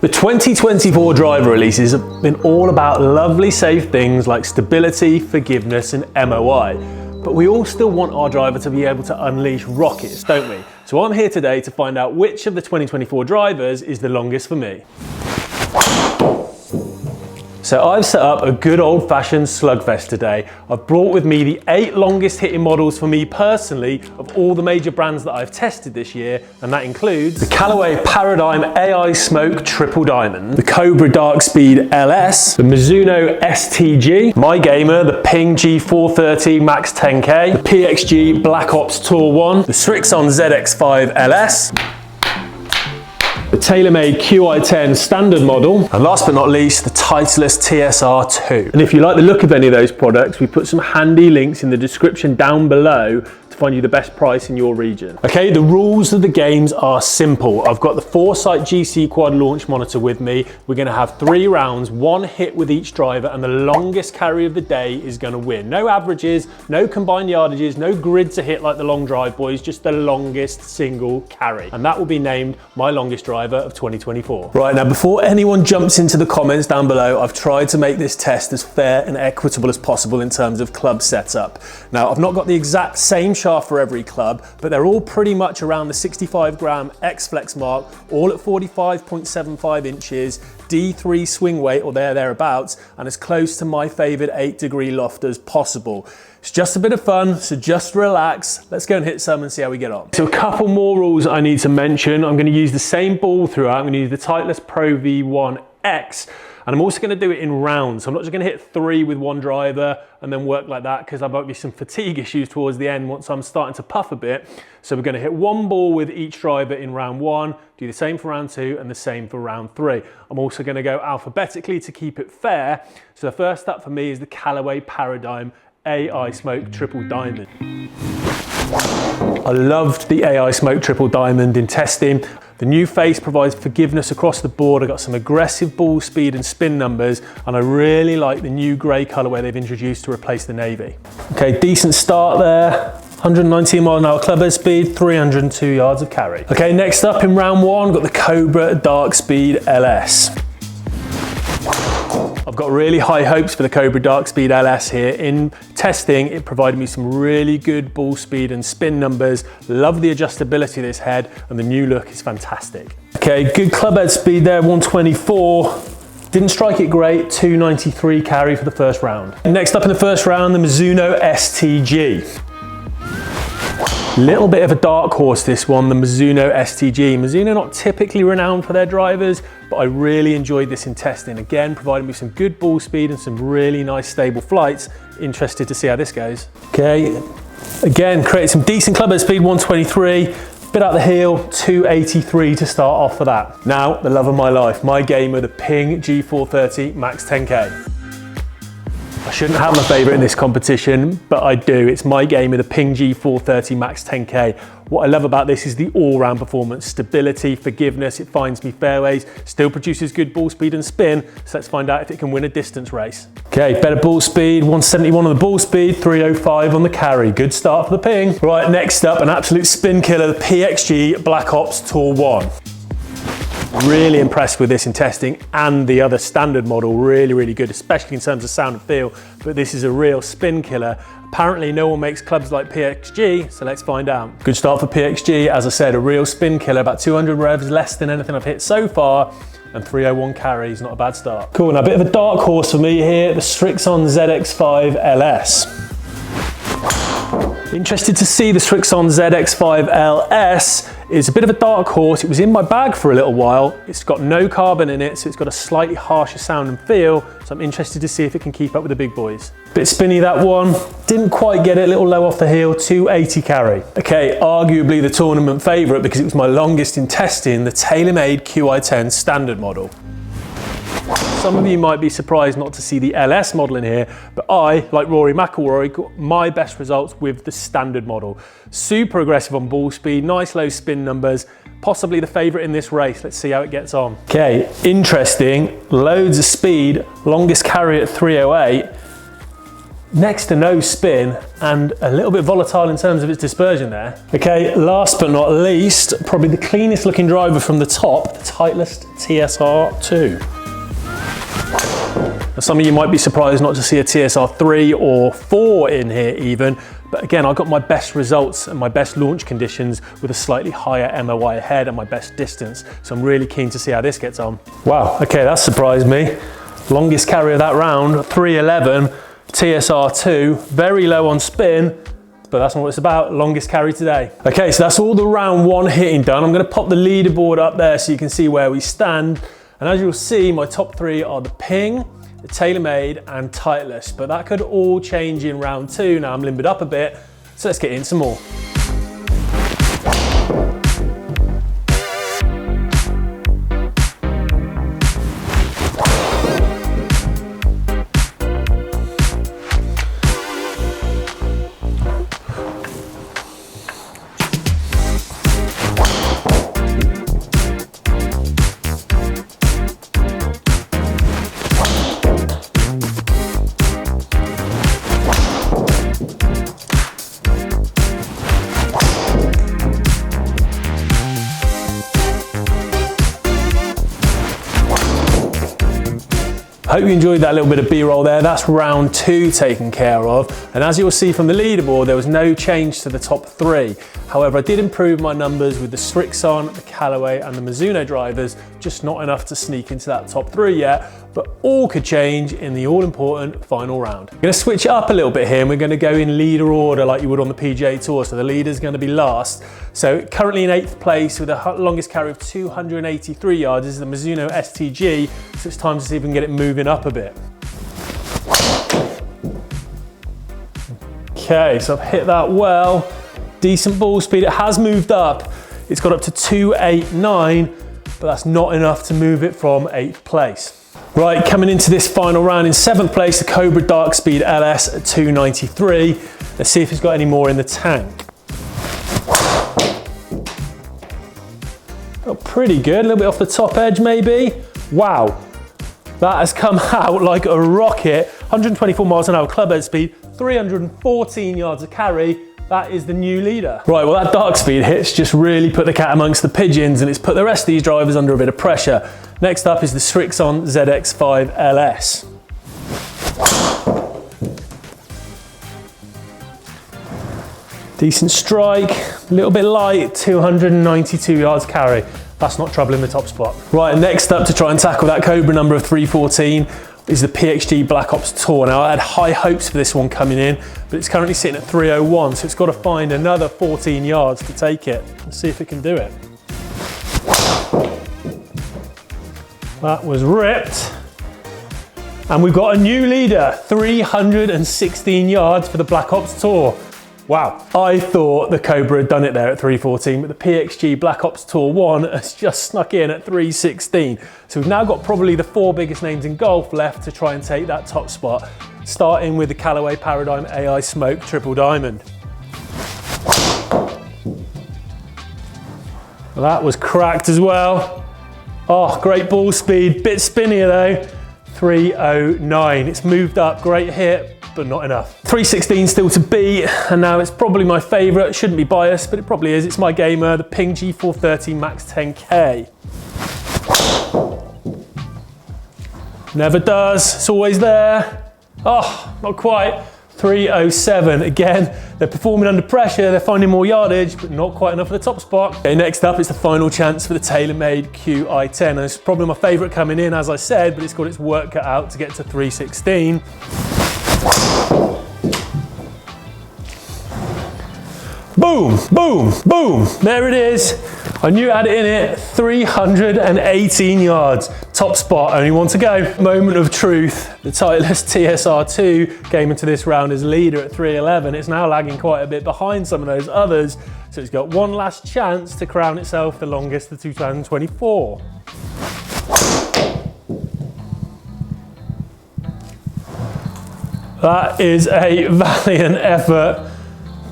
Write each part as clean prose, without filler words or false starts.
The 2024 driver releases have been all about lovely safe things like stability, forgiveness and MOI. But we all still want our driver to be able to unleash rockets, don't we? So I'm here today to find out which of the 2024 drivers is the longest for me. So I've set up a good old-fashioned slugfest today. I've brought with me the 8 longest hitting models for me personally of all the major brands that I've tested this year, and that includes the Callaway Paradigm AI Smoke Triple Diamond, the Cobra Dark Speed LS, the Mizuno STG, my gamer, the Ping G430 Max 10K, the PXG Black Ops Tour 1, the Srixon ZX5 LS, the TaylorMade QI10 standard model, and last but not least, the Titleist TSR2. And if you like the look of any of those products, we put some handy links in the description down below to find you the best price in your region. Okay, the rules of the games are simple. I've got the Foresight GC Quad launch monitor with me. We're gonna have 3 rounds, 1 hit with each driver, and the longest carry of the day is gonna win. No averages, no combined yardages, no grid to hit like the long drive boys, just the longest single carry. And that will be named my longest driver of 2024. Right, now before anyone jumps into the comments down below, I've tried to make this test as fair and equitable as possible in terms of club setup. Now, I've not got the exact same shaft for every club, but they're all pretty much around the 65 gram X-Flex mark, all at 45.75 inches, D3 swing weight or thereabouts, and as close to my favorite 8-degree loft as possible. It's just a bit of fun, so just relax. Let's go and hit some and see how we get on. So a couple more rules I need to mention. I'm gonna use the same ball throughout. I'm gonna use the Titleist Pro V1X, and I'm also gonna do it in rounds. So I'm not just gonna hit 3 with one driver and then work like that, because there might be some fatigue issues towards the end once I'm starting to puff a bit. So we're gonna hit 1 ball with each driver in round 1, do the same for round 2 and the same for round 3. I'm also gonna go alphabetically to keep it fair. So the first up for me is the Callaway Paradigm AI Smoke Triple Diamond. I loved the AI Smoke Triple Diamond in testing. The new face provides forgiveness across the board. I got some aggressive ball speed and spin numbers, and I really like the new grey colourway they've introduced to replace the navy. Okay, decent start there. 119 mile an hour club head speed, 302 yards of carry. Okay, next up in round 1, got the Cobra Dark Speed LS. I've got really high hopes for the Cobra Dark Speed LS here. In testing, it provided me some really good ball speed and spin numbers. Love the adjustability of this head, and the new look is fantastic. Okay, good club head speed there, 124. Didn't strike it great, 293 carry for the first round. Next up in the first round, the Mizuno STG. Little bit of a dark horse this one, the Mizuno STG. Mizuno not typically renowned for their drivers, but I really enjoyed this in testing. Again, providing me some good ball speed and some really nice stable flights. Interested to see how this goes. Okay, again, created some decent club head speed, 123. Bit out the heel, 283 to start off for that. Now, the love of my life, my gamer, the Ping G430 Max 10K. I shouldn't have my favourite in this competition, but I do. It's my gamer, the Ping G430 Max 10K. What I love about this is the all-round performance, stability, forgiveness, it finds me fairways, still produces good ball speed and spin, so let's find out if it can win a distance race. Okay, better ball speed, 171 on the ball speed, 305 on the carry. Good start for the Ping. Right, next up, an absolute spin killer, the PXG Black Ops Tour 1. Really impressed with this in testing, and the other standard model, really good, especially in terms of sound and feel, but this is a real spin killer. Apparently no one makes clubs like PXG, so let's find out. Good start for PXG, as I said, a real spin killer, about 200 revs, less than anything I've hit so far, and 301 carries, not a bad start. Cool, now a bit of a dark horse for me here, the Srixon ZX5 LS. Interested to see the Srixon ZX5 LS. It's a bit of a dark horse. It was in my bag for a little while. It's got no carbon in it, so it's got a slightly harsher sound and feel. So I'm interested to see if it can keep up with the big boys. Bit spinny that one. Didn't quite get it, a little low off the heel, 280 carry. Okay, arguably the tournament favorite because it was my longest in testing, the TaylorMade QI10 standard model. Some of you might be surprised not to see the LS model in here, but I, like Rory McIlroy, got my best results with the standard model. Super aggressive on ball speed, nice low spin numbers, possibly the favorite in this race. Let's see how it gets on. Okay, interesting, loads of speed, longest carry at 308. next to no spin and a little bit volatile in terms of its dispersion there. Okay, last but not least, probably the cleanest looking driver from the top, the Titleist TSR2. Now, some of you might be surprised not to see a TSR3 or 4 in here even, but again, I got my best results and my best launch conditions with a slightly higher MOI head and my best distance. So I'm really keen to see how this gets on. Wow, okay, that surprised me. Longest carry of that round, 311. TSR2, very low on spin, but that's not what it's about, longest carry today. Okay, so that's all the round one hitting done. I'm gonna pop the leaderboard up there so you can see where we stand. And as you'll see, my top three are the Ping, the TaylorMade and Titleist, but that could all change in round two. Now I'm limbered up a bit, so let's get in some more. I hope you enjoyed that little bit of B-roll there. That's round two taken care of. And as you'll see from the leaderboard, there was no change to the top three. However, I did improve my numbers with the Srixon, the Callaway and the Mizuno drivers, just not enough to sneak into that top three yet, but all could change in the all-important final round. I'm gonna switch it up a little bit here and we're gonna go in leader order like you would on the PGA Tour. So the leader's gonna be last. So currently in 8th place with the longest carry of 283 yards is the Mizuno STG. So it's time to see if we can get it moving up a bit. Okay, so I've hit that well. Decent ball speed, it has moved up. It's got up to 289, but that's not enough to move it from 8th place. Right, coming into this final round in 7th place, the Cobra Dark Speed LS at 293. Let's see if it's got any more in the tank. Oh, pretty good, a little bit off the top edge maybe. Wow, that has come out like a rocket. 124 miles an hour club head speed, 314 yards of carry. That is the new leader. Right, well that dark speed hit's just really put the cat amongst the pigeons and it's put the rest of these drivers under a bit of pressure. Next up is the Srixon ZX5 LS. Decent strike, a little bit light, 292 yards carry. That's not trouble in the top spot. Right, next up to try and tackle that Cobra number of 314 is the PXG Black Ops Tour. Now I had high hopes for this one coming in, but it's currently sitting at 301, so it's got to find another 14 yards to take it. Let's see if it can do it. That was ripped. And we've got a new leader, 316 yards for the Black Ops Tour. Wow, I thought the Cobra had done it there at 314, but the PXG Black Ops Tour 1 has just snuck in at 316. So we've now got probably the 4 biggest names in golf left to try and take that top spot, starting with the Callaway Paradigm AI Smoke Triple Diamond. Well, that was cracked as well. Oh, great ball speed, bit spinnier though. 309, it's moved up, great hit, but not enough. 316 still to beat, and now it's probably my favorite. Shouldn't be biased, but it probably is. It's my gamer, the Ping G430 Max 10K. Never does, it's always there. Oh, not quite. 307, again, they're performing under pressure, they're finding more yardage, but not quite enough for the top spot. Okay, next up is the final chance for the TaylorMade QI10. And it's probably my favorite coming in, as I said, but it's got its work cut out to get to 316. Boom, boom, boom, there it is. I knew I had it in it, 318 yards. Top spot, only one to go. Moment of truth, the Titleist TSR2 came into this round as leader at 311. It's now lagging quite a bit behind some of those others, so it's got one last chance to crown itself the longest of 2024. That is a valiant effort,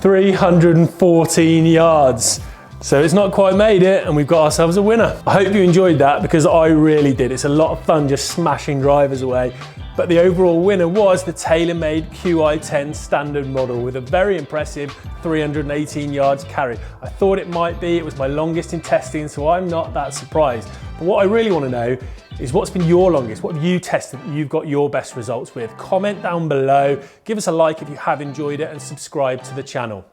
314 yards. So it's not quite made it, and we've got ourselves a winner. I hope you enjoyed that, because I really did. It's a lot of fun just smashing drivers away. But the overall winner was the tailor-made QI10 standard model with a very impressive 318 yards carry. I thought it might be, it was my longest in testing, so I'm not that surprised. But what I really want to know is what's been your longest? What have you tested that you've got your best results with? Comment down below, give us a like if you have enjoyed it, and subscribe to the channel.